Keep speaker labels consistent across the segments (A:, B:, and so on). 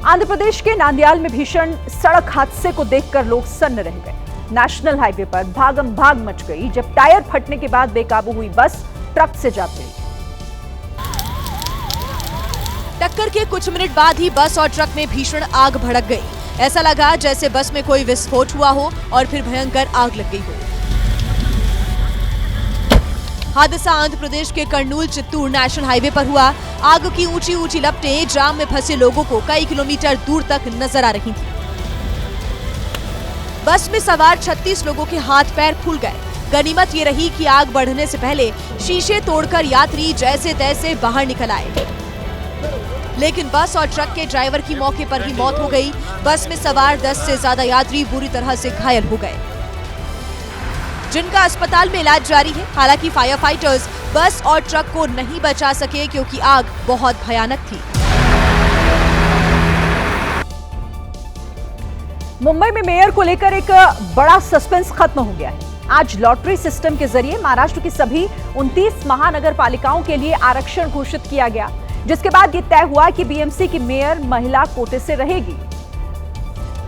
A: आंध्र प्रदेश के नांदयाल में भीषण सड़क हादसे को देखकर लोग सन्न रह गए। नेशनल हाईवे पर भागम भाग मच गई जब टायर फटने के बाद बेकाबू हुई बस ट्रक से जा भिड़ी।
B: टक्कर के कुछ मिनट बाद ही बस और ट्रक में भीषण आग भड़क गई। ऐसा लगा जैसे बस में कोई विस्फोट हुआ हो और फिर भयंकर आग लग गई हो। हादसा आंध्र प्रदेश के कर्नूल चित्तूर नेशनल हाईवे पर हुआ। आग की ऊंची ऊंची लपटें जाम में फंसे लोगों को कई किलोमीटर दूर तक नजर आ रही थी। बस में सवार 36 लोगों के हाथ पैर फूल गए। गनीमत ये रही कि आग बढ़ने से पहले शीशे तोड़कर यात्री जैसे तैसे बाहर निकल आए, लेकिन बस और ट्रक के ड्राइवर की मौके पर ही मौत हो गई। बस में सवार 10 से ज्यादा यात्री बुरी तरह से घायल हो गए, जिनका अस्पताल में इलाज जारी है। हालांकि फायर फाइटर्स बस और ट्रक को नहीं बचा सके क्योंकि आग बहुत भयानक थी।
A: मुंबई में मेयर को लेकर एक बड़ा सस्पेंस खत्म हो गया है। आज लॉटरी सिस्टम के जरिए महाराष्ट्र की सभी 29 महानगर पालिकाओं के लिए आरक्षण घोषित किया गया, जिसके बाद ये तय हुआ कि बीएमसी की मेयर महिला कोटे से रहेगी।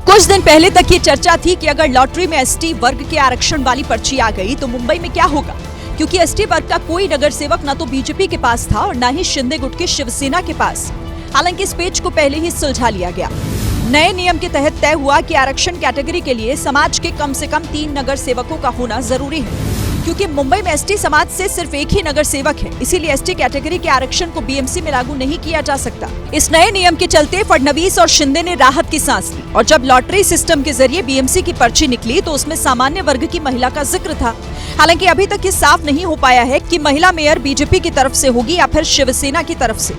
C: कुछ दिन पहले तक ये चर्चा थी कि अगर लॉटरी में एसटी वर्ग के आरक्षण वाली पर्ची आ गई तो मुंबई में क्या होगा, क्योंकि एसटी वर्ग का कोई नगर सेवक न तो बीजेपी के पास था और न ही शिंदे गुट की शिवसेना के पास। हालांकि इस पेच को पहले ही सुलझा लिया गया। नए नियम के तहत तय हुआ कि आरक्षण कैटेगरी के लिए समाज के कम से कम 3 नगर सेवकों का होना जरूरी है, क्योंकि मुंबई में एसटी समाज से सिर्फ एक ही नगर सेवक है। इसीलिए एसटी कैटेगरी के आरक्षण को बीएमसी में लागू नहीं किया जा सकता। इस नए नियम के चलते फडणवीस और शिंदे ने राहत की सांस ली और जब लॉटरी सिस्टम के जरिए बीएमसी की पर्ची निकली तो उसमें सामान्य वर्ग की महिला का जिक्र था। हालांकि अभी तक ये साफ नहीं हो पाया है कि महिला मेयर बीजेपी की तरफ से होगी या फिर शिवसेना की तरफ से।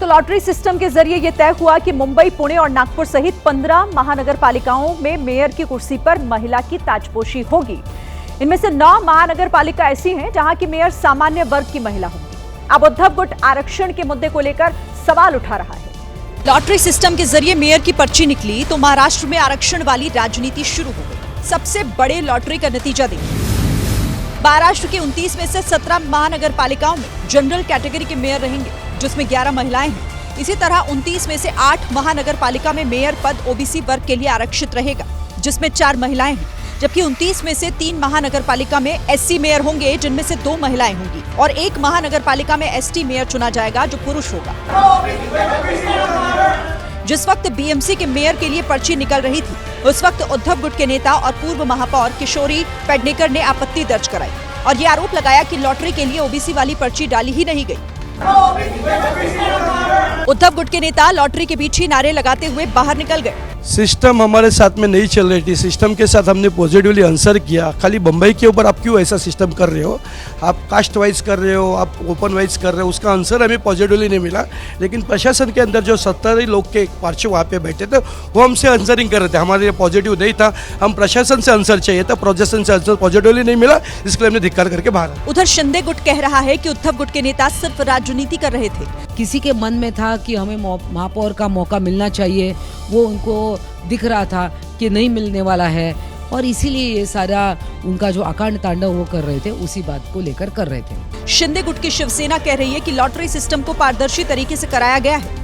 A: तो लॉटरी सिस्टम के जरिए यह तय हुआ कि मुंबई, पुणे और नागपुर सहित 15 महानगर पालिकाओं में मेयर की कुर्सी पर महिला की ताजपोशी होगी। इनमें से 9 महानगर पालिका ऐसी हैं जहां की मेयर सामान्य वर्ग की महिला होगी। अब उद्धव गुट आरक्षण के मुद्दे को लेकर सवाल उठा रहा है।
C: लॉटरी सिस्टम के जरिए मेयर की पर्ची निकली तो महाराष्ट्र में आरक्षण वाली राजनीति शुरू हो गई। सबसे बड़े लॉटरी का नतीजा देखिए। महाराष्ट्र के 29 में से 17 महानगर पालिकाओं में जनरल कैटेगरी के मेयर रहेंगे, जिसमें 11 महिलाएं हैं। इसी तरह 29 में से 8 महानगर पालिका में मेयर पद ओबीसी वर्ग के लिए आरक्षित रहेगा, जिसमें 4 महिलाएं हैं, जबकि 29 में से 3 महानगर पालिका में एससी मेयर होंगे, जिनमें से 2 महिलाएं होंगी, और 1 महानगर पालिका में एसटी मेयर चुना जाएगा, जो पुरुष होगा। जिस वक्त बीएमसी के मेयर के लिए पर्ची निकल रही थी, उस वक्त उद्धव गुट के नेता और पूर्व महापौर किशोरी पेडनेकर ने आपत्ति दर्ज कराई और ये आरोप लगाया कि लॉटरी के लिए ओबीसी वाली पर्ची डाली ही नहीं गई। उद्धव गुट के नेता लॉटरी के बीच ही नारे लगाते हुए बाहर निकल गए।
D: सिस्टम हमारे साथ में नहीं चल रही थी। सिस्टम के साथ हमने पॉजिटिवली आंसर किया। खाली बम्बई के ऊपर आप क्यों ऐसा सिस्टम कर रहे हो, आप कास्ट वाइज कर रहे हो, आप ओपन वाइज कर रहे हो, उसका आंसर हमें पॉजिटिवली नहीं मिला। लेकिन प्रशासन के अंदर जो 70 लोग के पार्षद वहाँ पे बैठे थे वो हमसे आंसरिंग कर रहे थे। हमारे लिए पॉजिटिव नहीं था, हम प्रशासन से आंसर चाहिए था, प्रशासन से आंसर पॉजिटिवली नहीं मिला, इसके लिए हमने धिक्कार करके बाहर।
C: उधर शिंदे गुट कह रहा है कि उद्धव गुट के नेता सिर्फ राजनीति कर रहे थे।
E: किसी के मन में था कि हमें महापौर का मौका मिलना चाहिए, वो उनको दिख रहा था कि नहीं मिलने वाला है, और इसीलिए ये सारा उनका जो अकांड तांडव वो कर रहे थे, उसी बात को लेकर कर रहे थे।
C: शिंदे गुट की शिवसेना कह रही है कि लॉटरी सिस्टम को पारदर्शी तरीके से कराया गया है।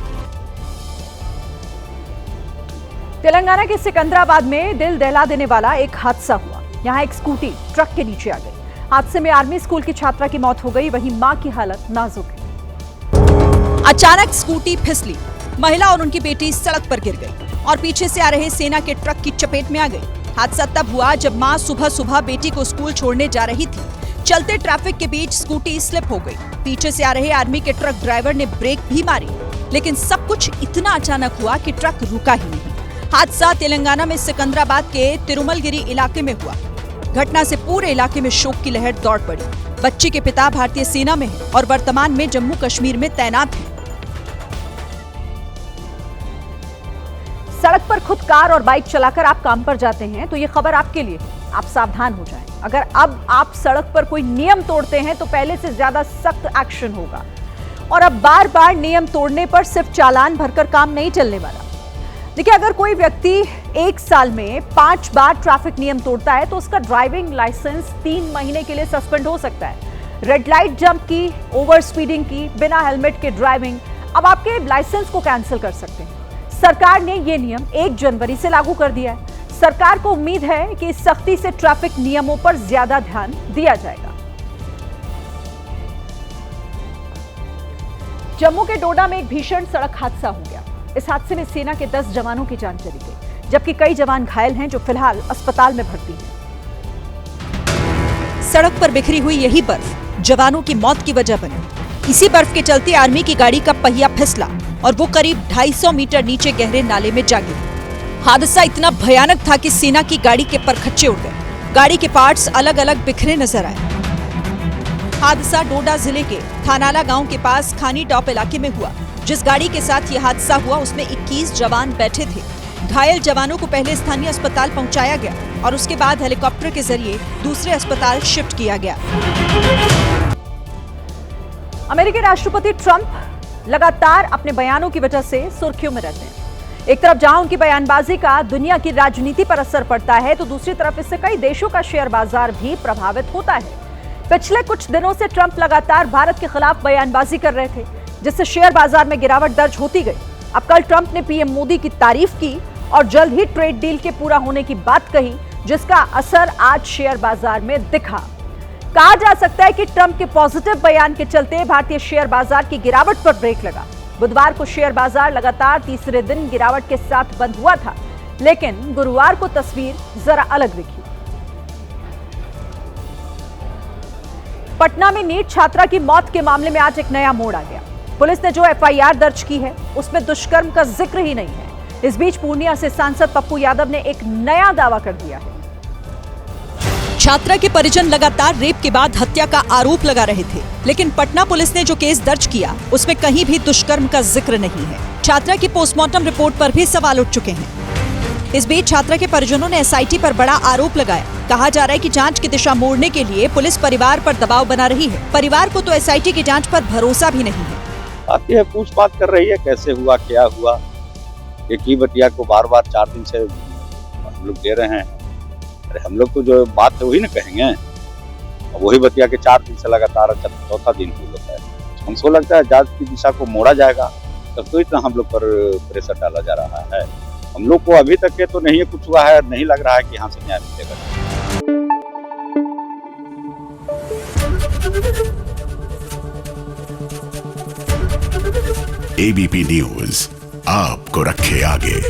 A: तेलंगाना के सिकंदराबाद में दिल दहला देने वाला एक हादसा हुआ। यहाँ एक स्कूटी ट्रक के नीचे आ गई। हादसे में आर्मी स्कूल की छात्रा की मौत हो गई, वहीं मां की हालत नाजुक है।
C: अचानक स्कूटी फिसली, महिला और उनकी बेटी सड़क पर गिर गई और पीछे से आ रहे सेना के ट्रक की चपेट में आ गई। हादसा तब हुआ जब मां सुबह सुबह बेटी को स्कूल छोड़ने जा रही थी। चलते ट्रैफिक के बीच स्कूटी स्लिप हो गई। पीछे से आ रहे आर्मी के ट्रक ड्राइवर ने ब्रेक भी मारी, लेकिन सब कुछ इतना अचानक हुआ कि ट्रक रुका ही नहीं। हादसा तेलंगाना में सिकंदराबाद के तिरुमलगिरी इलाके में हुआ। घटना से पूरे इलाके में शोक की लहर दौड़ पड़ी। बच्ची के पिता भारतीय सेना में हैं और वर्तमान में जम्मू कश्मीर में तैनात हैं।
A: सड़क पर खुद कार और बाइक चलाकर आप काम पर जाते हैं तो ये खबर आपके लिए है। आप सावधान हो जाएं। अगर अब आप सड़क पर कोई नियम तोड़ते हैं तो पहले से ज्यादा सख्त एक्शन होगा। और अब बार बार नियम तोड़ने पर सिर्फ चालान भरकर काम नहीं चलने वाला। देखिए, अगर कोई व्यक्ति 1 साल में 5 बार ट्रैफिक नियम तोड़ता है तो उसका ड्राइविंग लाइसेंस 3 महीने के लिए सस्पेंड हो सकता है। रेड लाइट जंप की, ओवर स्पीडिंग की, बिना हेलमेट के ड्राइविंग, अब आपके लाइसेंस को कैंसिल कर सकते हैं। सरकार ने ये नियम 1 जनवरी से लागू कर दिया है। सरकार को उम्मीद है कि इस सख्ती से ट्रैफिक नियमों पर ज्यादा ध्यान दिया जाएगा। जम्मू के डोडा में एक भीषण सड़क हादसा हो गया। इस हादसे में सेना के 10 जवानों की जान चली गई, जबकि कई जवान घायल हैं जो फिलहाल अस्पताल में भर्ती हैं।
C: सड़क पर बिखरी हुई यही बर्फ जवानों की मौत की वजह बनी। इसी बर्फ के चलते आर्मी की गाड़ी का पहिया फिसला और वो करीब 250 मीटर नीचे गहरे नाले में जा गिरी। हादसा इतना भयानक था कि सेना की गाड़ी के परखच्चे उड़ गए। गाड़ी के पार्ट्स अलग अलग बिखरे नजर आए। हादसा डोडा जिले के थानाला गांव के पास खानी टॉप इलाके में हुआ। जिस गाड़ी के साथ ये हादसा हुआ उसमें 21 जवान बैठे थे। घायल जवानों को पहले स्थानीय अस्पताल पहुंचाया गया और उसके बाद हेलीकॉप्टर के जरिए दूसरे अस्पताल शिफ्ट किया गया।
A: अमेरिकी राष्ट्रपति ट्रंप लगातार अपने बयानों की वजह से सुर्खियों में रहते हैं। एक तरफ जहां उनकी बयानबाजी का दुनिया की राजनीति पर असर पड़ता है, तो दूसरी तरफ इससे कई देशों का शेयर बाजार भी प्रभावित होता है। पिछले कुछ दिनों से ट्रंप लगातार भारत के खिलाफ बयानबाजी कर रहे थे, जिससे शेयर बाजार में गिरावट दर्ज होती गई। अब कल ट्रंप ने पीएम मोदी की तारीफ की और जल्द ही ट्रेड डील के पूरा होने की बात कही, जिसका असर आज शेयर बाजार में दिखा। कहा जा सकता है कि ट्रंप के पॉजिटिव बयान के चलते भारतीय शेयर बाजार की गिरावट पर ब्रेक लगा। बुधवार को शेयर बाजार लगातार तीसरे दिन गिरावट के साथ बंद हुआ था, लेकिन गुरुवार को तस्वीर जरा अलग दिखी। पटना में नीट छात्रा की मौत के मामले में आज एक नया मोड़ आ गया। पुलिस ने जो एफआईआर दर्ज की है उसमें दुष्कर्म का जिक्र ही नहीं है। इस बीच पूर्णिया से सांसद पप्पू यादव ने एक नया दावा कर दिया है।
C: छात्रा के परिजन लगातार रेप के बाद हत्या का आरोप लगा रहे थे, लेकिन पटना पुलिस ने जो केस दर्ज किया उसमें कहीं भी दुष्कर्म का जिक्र नहीं है। छात्रा की पोस्टमार्टम रिपोर्ट पर भी सवाल उठ चुके हैं। इस बीच छात्रा के परिजनों ने एसआईटी पर बड़ा आरोप लगाया। कहा जा रहा है कि जांच की दिशा मोड़ने के लिए पुलिस परिवार पर दबाव बना रही है। परिवार को तो एसआईटी की जांच पर भरोसा भी नहीं है।
F: आती है, पूछताछ कर रही है, कैसे हुआ, क्या हुआ। एक ही बतिया को बार बार 4 दिन से हम लोग दे रहे हैं। अरे हम लोग तो जो बात है वही ना कहेंगे। वही बतिया के 4 दिन से लगातार चौथा दिन होता है। हमको लगता है जांच की दिशा को मोड़ा जाएगा, तब तो इतना हम लोग पर प्रेशर डाला जा रहा है। हम लोग को अभी तक के तो नहीं कुछ हुआ है, नहीं लग रहा है कि यहाँ से न्याय मिलेगा।
G: एबीपी न्यूज आपको रखे आगे।